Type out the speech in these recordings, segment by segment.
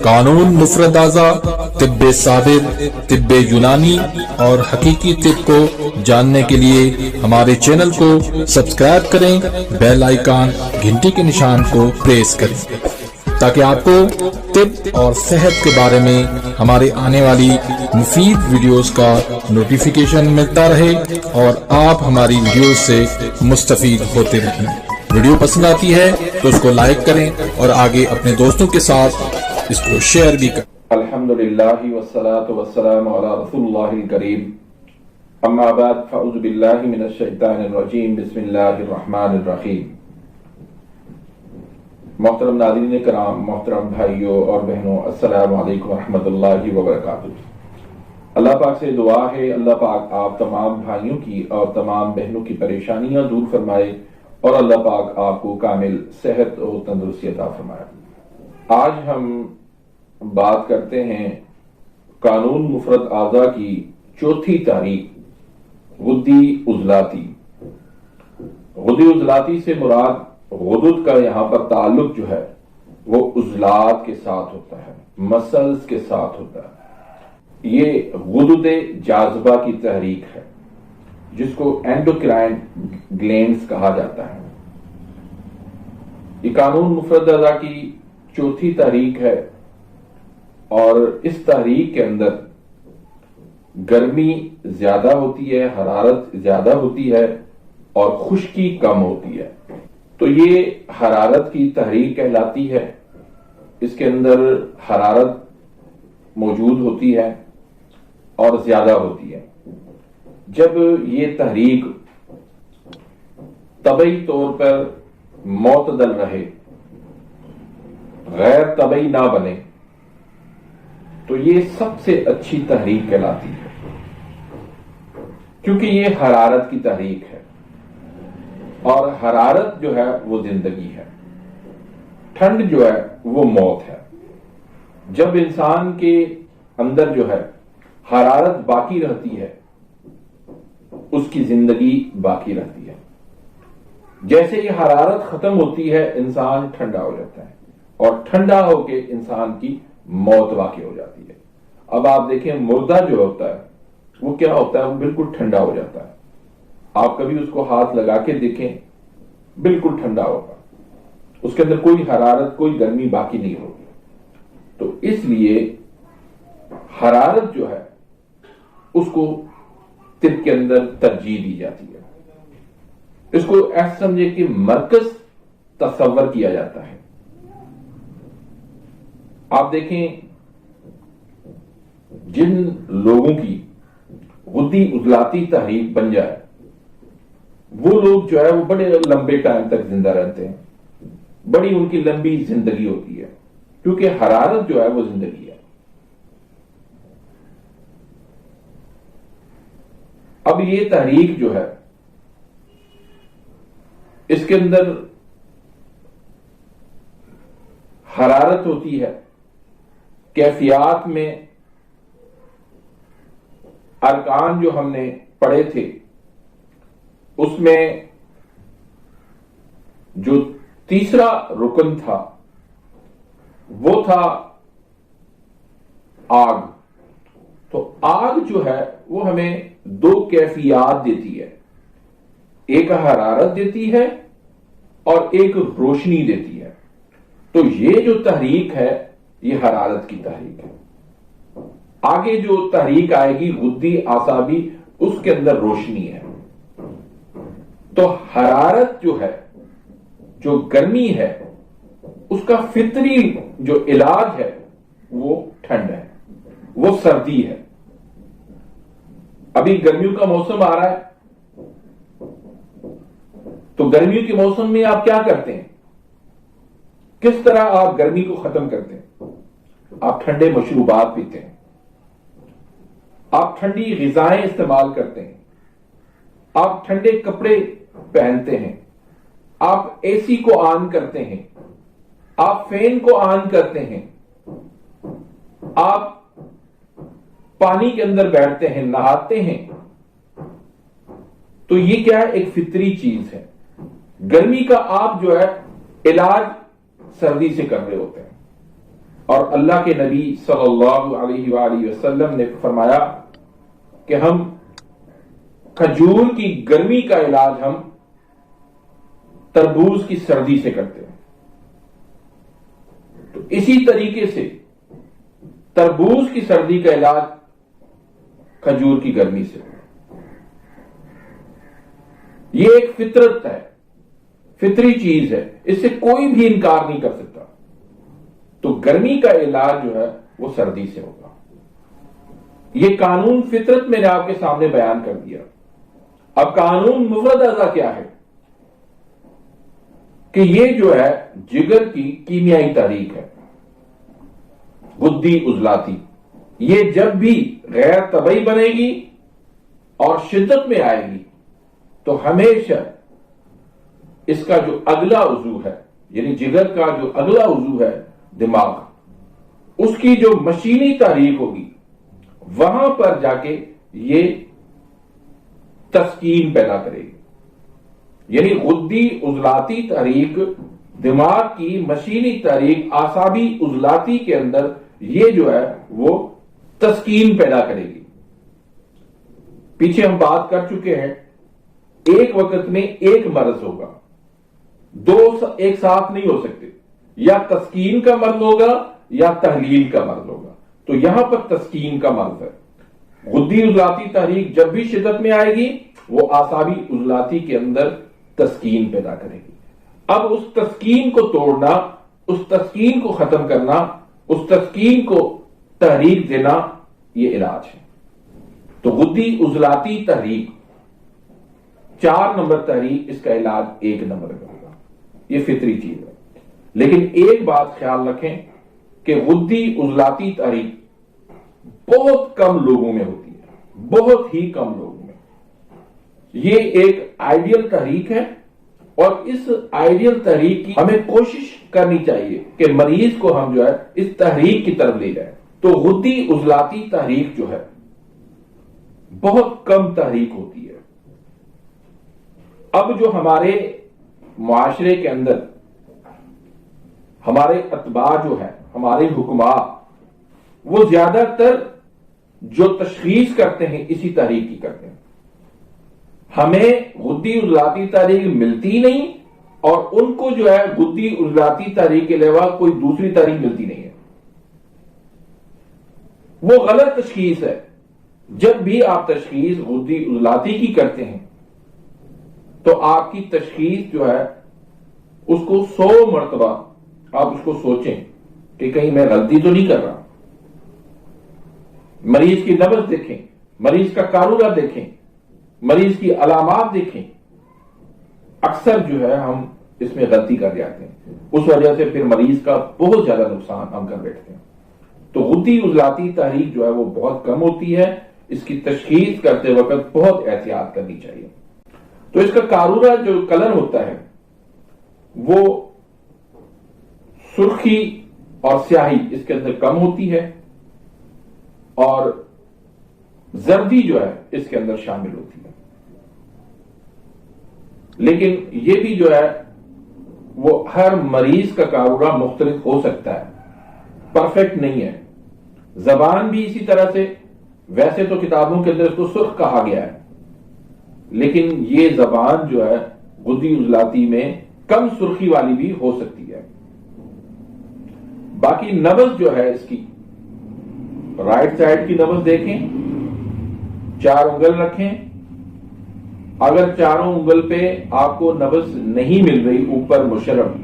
قانون مفرد اعضا، طب ثابت، طب یونانی اور حقیقی طب کو جاننے کے لیے ہمارے چینل کو سبسکرائب کریں، بیل آئیکن گھنٹی کے نشان کو پریس کریں تاکہ آپ کو طب اور صحت کے بارے میں ہمارے آنے والی مفید ویڈیوز کا نوٹیفیکیشن ملتا رہے اور آپ ہماری ویڈیوز سے مستفید ہوتے رہیں۔ ویڈیو پسند آتی ہے تو اس کو لائک کریں اور آگے اپنے دوستوں کے ساتھ اس کو شیئر بھی کریں۔ الحمدللہ والصلاة والسلام علی رسول اللہ الکریم، اما بعد فاعوذ باللہ من الشیطان الرجیم، بسم اللہ الرحمن الرحیم۔ محترم ناظرین کرام، محترم بھائیوں اور بہنوں، السلام علیکم ورحمۃ اللہ وبرکاتہ۔ اللہ پاک سے دعا ہے اللہ پاک آپ تمام بھائیوں کی اور تمام بہنوں کی پریشانیاں دور فرمائے اور اللہ پاک آپ کو کامل صحت اور تندرستی عطا فرمائے۔ آج ہم بات کرتے ہیں قانون مفرد اعضا کی چوتھی تحریک، غدی عضلاتی۔ غدی عضلاتی سے مراد غدود کا یہاں پر تعلق جو ہے وہ عضلات کے ساتھ ہوتا ہے، مسلز کے ساتھ ہوتا ہے۔ یہ غدود جاذبہ کی تحریک ہے جس کو اینڈوکرائن گلینڈز کہا جاتا ہے۔ یہ قانون مفرد اعضا کی چوتھی تحریک ہے اور اس تحریک کے اندر گرمی زیادہ ہوتی ہے، حرارت زیادہ ہوتی ہے اور خشکی کم ہوتی ہے۔ تو یہ حرارت کی تحریک کہلاتی ہے۔ اس کے اندر حرارت موجود ہوتی ہے اور زیادہ ہوتی ہے۔ جب یہ تحریک طبعی طور پر معتدل رہے، غیر طبعی نہ بنے، تو یہ سب سے اچھی تحریک کہلاتی ہے، کیونکہ یہ حرارت کی تحریک ہے اور حرارت جو ہے وہ زندگی ہے، ٹھنڈ جو ہے وہ موت ہے۔ جب انسان کے اندر جو ہے حرارت باقی رہتی ہے، اس کی زندگی باقی رہتی ہے۔ جیسے یہ حرارت ختم ہوتی ہے، انسان ٹھنڈا ہو جاتا ہے اور ٹھنڈا ہو کے انسان کی موت واقع ہو جاتی ہے۔ اب آپ دیکھیں مردہ جو ہوتا ہے وہ کیا ہوتا ہے، وہ بالکل ٹھنڈا ہو جاتا ہے۔ آپ کبھی اس کو ہاتھ لگا کے دیکھیں، بالکل ٹھنڈا ہوگا، اس کے اندر کوئی حرارت، کوئی گرمی باقی نہیں ہوگی۔ تو اس لیے حرارت جو ہے اس کو طب کے اندر ترجیح دی جاتی ہے۔ اس کو ایسا سمجھے کہ مرکز تصور کیا جاتا ہے۔ آپ دیکھیں جن لوگوں کی غدی عضلاتی تحریک بن جائے وہ لوگ جو ہے وہ بڑے لمبے ٹائم تک زندہ رہتے ہیں، بڑی ان کی لمبی زندگی ہوتی ہے، کیونکہ حرارت جو ہے وہ زندگی ہے۔ اب یہ تحریک جو ہے اس کے اندر حرارت ہوتی ہے، کیفیات میں ارکان جو ہم نے پڑھے تھے اس میں جو تیسرا رکن تھا وہ تھا آگ۔ تو آگ جو ہے وہ ہمیں دو کیفیات دیتی ہے، ایک حرارت دیتی ہے اور ایک روشنی دیتی ہے۔ تو یہ جو تحریک ہے یہ حرارت کی تحریک ہے۔ آگے جو تحریک آئے گی غدی اعصابی، اس کے اندر روشنی ہے۔ تو حرارت جو ہے، جو گرمی ہے، اس کا فطری جو علاج ہے وہ ٹھنڈ ہے، وہ سردی ہے۔ ابھی گرمیوں کا موسم آ رہا ہے، تو گرمیوں کے موسم میں آپ کیا کرتے ہیں؟ کس طرح آپ گرمی کو ختم کرتے ہیں؟ آپ ٹھنڈے مشروبات پیتے ہیں، آپ ٹھنڈی غذائیں استعمال کرتے ہیں، آپ ٹھنڈے کپڑے پہنتے ہیں، آپ اے سی کو آن کرتے ہیں، آپ فین کو آن کرتے ہیں، آپ پانی کے اندر بیٹھتے ہیں، نہاتے ہیں۔ تو یہ کیا ہے؟ ایک فطری چیز ہے۔ گرمی کا آپ جو ہے علاج سردی سے کر رہے ہوتے ہیں۔ اور اللہ کے نبی صلی اللہ علیہ وآلہ وسلم نے فرمایا کہ ہم کھجور کی گرمی کا علاج ہم تربوز کی سردی سے کرتے ہیں. تو اسی طریقے سے تربوز کی سردی کا علاج کھجور کی گرمی سے. یہ ایک فطرت ہے، فطری چیز ہے، اس سے کوئی بھی انکار نہیں کر سکتا. تو گرمی کا علاج جو ہے وہ سردی سے ہوگا. یہ قانون فطرت میں نے آپ کے سامنے بیان کر دیا. اب قانون مفرد اعضاء کیا ہے کہ یہ جو ہے جگر کی کیمیائی تحریک ہے، غدی عضلاتی. یہ جب بھی غیر طبعی بنے گی اور شدت میں آئے گی تو ہمیشہ اس کا جو اگلا عضو ہے، یعنی جگر کا جو اگلا عضو ہے دماغ، اس کی جو مشینی تحریک ہوگی وہاں پر جا کے یہ تسکین پیدا کرے گی. یعنی غدی عضلاتی تحریک، دماغ کی مشینی تحریک اعصابی عضلاتی کے اندر یہ جو ہے وہ تسکین پیدا کرے گی. پیچھے ہم بات کر چکے ہیں ایک وقت میں ایک مرض ہوگا، دو ایک ساتھ نہیں ہو سکتے، یا تسکین کا مرض ہوگا یا تحلیل کا مرض ہوگا. تو یہاں پر تسکین کا مرض ہے. غدی عضلاتی تحریک جب بھی شدت میں آئے گی وہ اعصابی عضلاتی کے اندر تسکین پیدا کرے گی. اب اس تسکین کو توڑنا، اس تسکین کو ختم کرنا، اس تسکین کو تحریک دینا، یہ علاج ہے. تو غدی عضلاتی تحریک 4 نمبر تحریک، اس کا علاج 1 نمبر کا ہوگا. یہ فطری چیز ہے. لیکن ایک بات خیال رکھیں کہ غدی عضلاتی تحریک بہت کم لوگوں میں ہوتی ہے، بہت ہی کم لوگوں میں. یہ ایک آئیڈیل تحریک ہے اور اس آئیڈیل تحریک کی ہمیں کوشش کرنی چاہیے کہ مریض کو ہم جو ہے اس تحریک کی طرف لے جائیں. تو غدی عضلاتی تحریک جو ہے بہت کم تحریک ہوتی ہے. اب جو ہمارے معاشرے کے اندر ہمارے اتباع جو ہے، ہمارے حکماء، وہ زیادہ تر جو تشخیص کرتے ہیں اسی تحریک کی کرتے ہیں. ہمیں غدی عضلاتی تحریک ملتی نہیں اور ان کو جو ہے غدی عضلاتی تحریک کے علاوہ کوئی دوسری تحریک ملتی نہیں ہے. وہ غلط تشخیص ہے. جب بھی آپ تشخیص غدی عضلاتی کی کرتے ہیں تو آپ کی تشخیص جو ہے اس کو 100 مرتبہ آپ اس کو سوچیں کہ کہیں میں غلطی تو نہیں کر رہا. مریض کی نبض دیکھیں، مریض کا قارورہ دیکھیں، مریض کی علامات دیکھیں. اکثر جو ہے ہم اس میں غلطی کر جاتے ہیں، اس وجہ سے پھر مریض کا بہت زیادہ نقصان ہم کر بیٹھتے ہیں. تو غدی عضلاتی تحریک جو ہے وہ بہت کم ہوتی ہے. اس کی تشخیص کرتے وقت بہت احتیاط کرنی چاہیے. تو اس کا قارورہ جو کلر ہوتا ہے وہ سرخی اور سیاہی اس کے اندر کم ہوتی ہے اور زردی جو ہے اس کے اندر شامل ہوتی ہے. لیکن یہ بھی جو ہے وہ ہر مریض کا قارورہ مختلف ہو سکتا ہے، پرفیکٹ نہیں ہے. زبان بھی اسی طرح سے، ویسے تو کتابوں کے اندر اس کو سرخ کہا گیا ہے، لیکن یہ زبان جو ہے غدی عضلاتی میں کم سرخی والی بھی ہو سکتی ہے. باقی نبض جو ہے اس کی رائٹ سائڈ کی نبض دیکھیں، 4 انگل رکھیں. اگر چاروں انگل پہ آپ کو نبض نہیں مل رہی اوپر مشرب،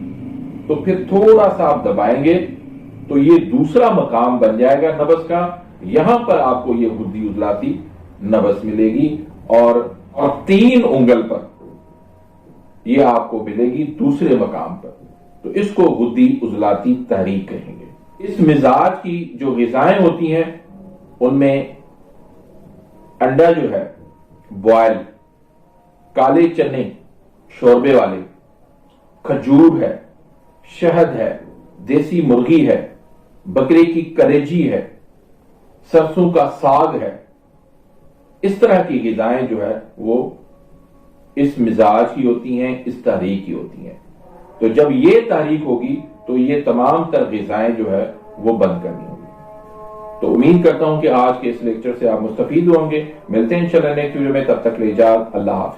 تو پھر تھوڑا سا آپ دبائیں گے تو یہ دوسرا مقام بن جائے گا نبض کا. یہاں پر آپ کو یہ غدی عضلاتی نبض ملے گی اور 3 انگل پر یہ آپ کو ملے گی دوسرے مقام پر. تو اس کو غدی عضلاتی تحریک کہیں گے. اس مزاج کی جو غذائیں ہوتی ہیں ان میں انڈا جو ہے بوائل، کالے چنے شوربے والے، کھجور ہے، شہد ہے، دیسی مرغی ہے، بکرے کی کلیجی ہے، سرسوں کا ساگ ہے. اس طرح کی غذائیں جو ہے وہ اس مزاج کی ہوتی ہیں، اس تحریک کی ہوتی ہیں. تو جب یہ تحریک ہوگی تو یہ تمام تر غذائیں جو ہے وہ بند کرنی ہوگی۔ تو امید کرتا ہوں کہ آج کے اس لیکچر سے آپ مستفید ہوں گے۔ ملتے ہیں انشاءاللہ نیکسٹ ویڈیو میں، تب تک کے لیے اجازت، اللہ حافظ۔